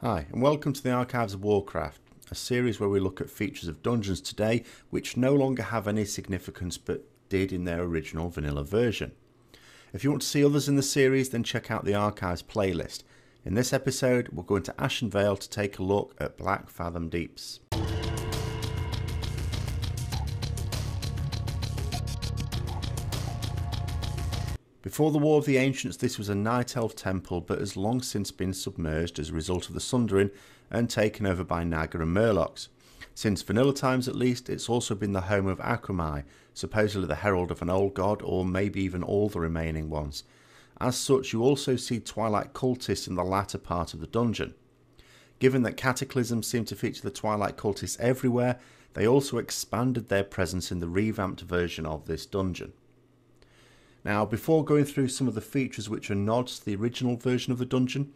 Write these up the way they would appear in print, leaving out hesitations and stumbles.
Hi, and welcome to the Archives of Warcraft, a series where we look at features of dungeons today which no longer have any significance but did in their original vanilla version. If you want to see others in the series, then check out the Archives playlist. In this episode, we're going to Ashen Vale to take a look at Blackfathom Deeps. Before the War of the Ancients, this was a Night Elf temple, but has long since been submerged as a result of the Sundering and taken over by Naga and Murlocs. Since vanilla times at least, it's also been the home of Akamai, supposedly the herald of an old god, or maybe even all the remaining ones. As such, you also see Twilight Cultists in the latter part of the dungeon. Given that cataclysms seem to feature the Twilight Cultists everywhere, they also expanded their presence in the revamped version of this dungeon. Now, before going through some of the features which are nods to the original version of the dungeon,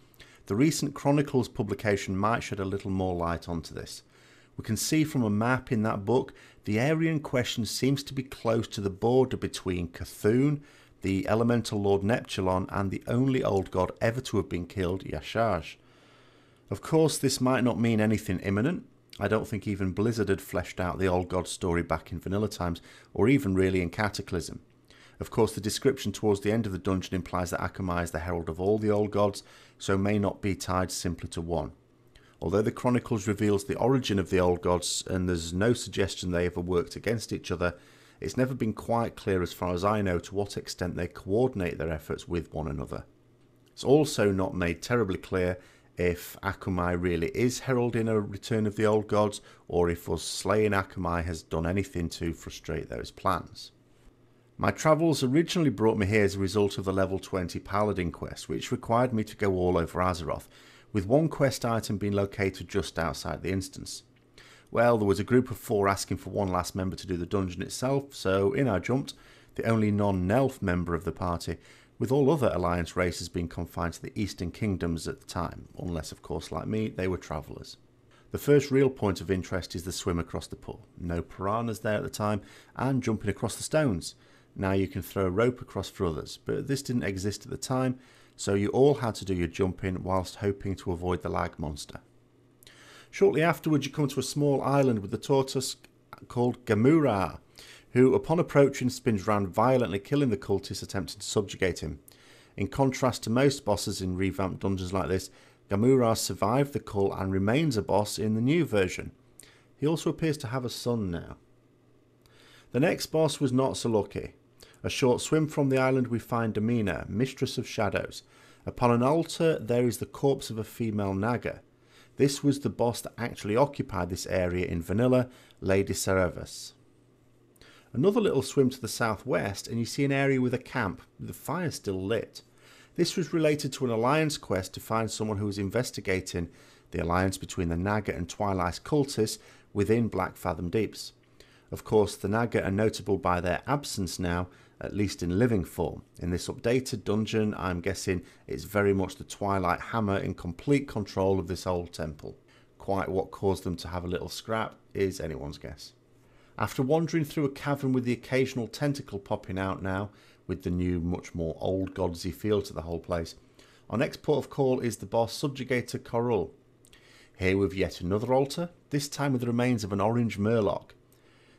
the recent Chronicles publication might shed a little more light onto this. We can see from a map in that book, the area in question seems to be close to the border between Cthulhu, the elemental lord Neptulon, and the only old god ever to have been killed, Yashaj. Of course, this might not mean anything imminent. I don't think even Blizzard had fleshed out the old god story back in vanilla times, or even really in Cataclysm. Of course, the description towards the end of the dungeon implies that Akamai is the herald of all the old gods, so may not be tied simply to one. Although the Chronicles reveals the origin of the old gods and there's no suggestion they ever worked against each other, it's never been quite clear as far as I know to what extent they coordinate their efforts with one another. It's also not made terribly clear if Akamai really is heralding a return of the old gods, or if us slaying Akamai has done anything to frustrate those plans. My travels originally brought me here as a result of the level 20 Paladin quest, which required me to go all over Azeroth, with one quest item being located just outside the instance. Well, there was a group of 4 asking for one last member to do the dungeon itself, so in I jumped, the only non-Nelf member of the party, with all other Alliance races being confined to the Eastern Kingdoms at the time, unless of course like me, they were travellers. The first real point of interest is the swim across the pool. No piranhas there at the time, and jumping across the stones. Now you can throw a rope across for others, but this didn't exist at the time, so you all had to do your jumping whilst hoping to avoid the lag monster. Shortly afterwards you come to a small island with the tortoise called Gomorrah, who upon approaching spins round violently, killing the cultists attempting to subjugate him. In contrast to most bosses in revamped dungeons like this, Gomorrah survived the cult and remains a boss in the new version. He also appears to have a son now. The next boss was not so lucky. A short swim from the island we find Domina, Mistress of Shadows. Upon an altar there is the corpse of a female Naga. This was the boss that actually occupied this area in vanilla, Lady Cerevus. Another little swim to the southwest and you see an area with a camp, with the fire still lit. This was related to an Alliance quest to find someone who was investigating the alliance between the Naga and Twilight Cultists within Blackfathom Deeps. Of course, the Naga are notable by their absence now, at least in living form. In this updated dungeon, I'm guessing it's very much the Twilight Hammer in complete control of this old temple. Quite what caused them to have a little scrap is anyone's guess. After wandering through a cavern with the occasional tentacle popping out now, with the new much more old godsy feel to the whole place, our next port of call is the boss Subjugator Corul. Here with yet another altar, this time with the remains of an orange Murloc.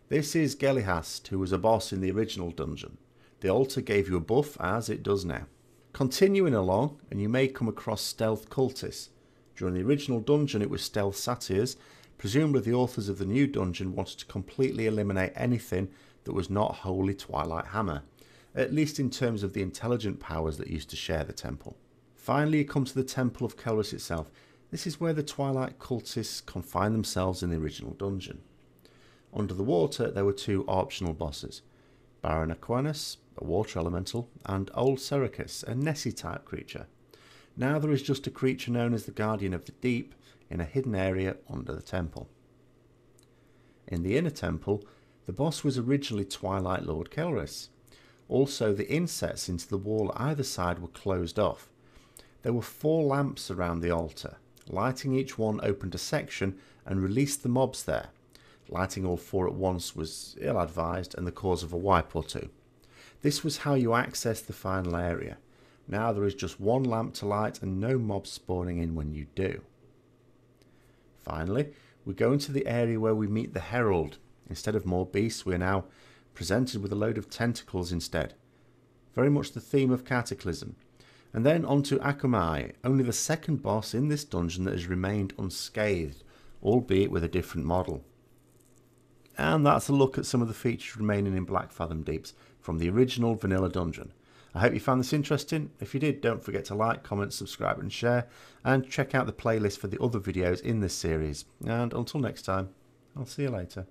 This is Gelihast, who was a boss in the original dungeon. The altar gave you a buff, as it does now. Continuing along, and you may come across stealth cultists. During the original dungeon it was stealth satyrs. Presumably the authors of the new dungeon wanted to completely eliminate anything that was not wholly Twilight Hammer, at least in terms of the intelligent powers that used to share the temple. Finally you come to the Temple of Kelris itself. This is where the Twilight Cultists confined themselves in the original dungeon. Under the water there were 2 optional bosses, Baron Aquanus, a water elemental, and Old Sericus, a Nessie type creature. Now there is just a creature known as the Guardian of the Deep in a hidden area under the temple. In the inner temple, the boss was originally Twilight Lord Kelris. Also the insets into the wall either side were closed off. There were 4 lamps around the altar. Lighting each one opened a section and released the mobs there. Lighting all 4 at once was ill-advised and the cause of a wipe or 2. This was how you accessed the final area. Now there is just 1 lamp to light and no mobs spawning in when you do. Finally, we go into the area where we meet the Herald. Instead of more beasts, we are now presented with a load of tentacles instead. Very much the theme of Cataclysm. And then on to Akamai, only the second boss in this dungeon that has remained unscathed, albeit with a different model. And that's a look at some of the features remaining in Blackfathom Deeps from the original vanilla dungeon. I hope you found this interesting. If you did, don't forget to like, comment, subscribe and share, and check out the playlist for the other videos in this series. And until next time, I'll see you later.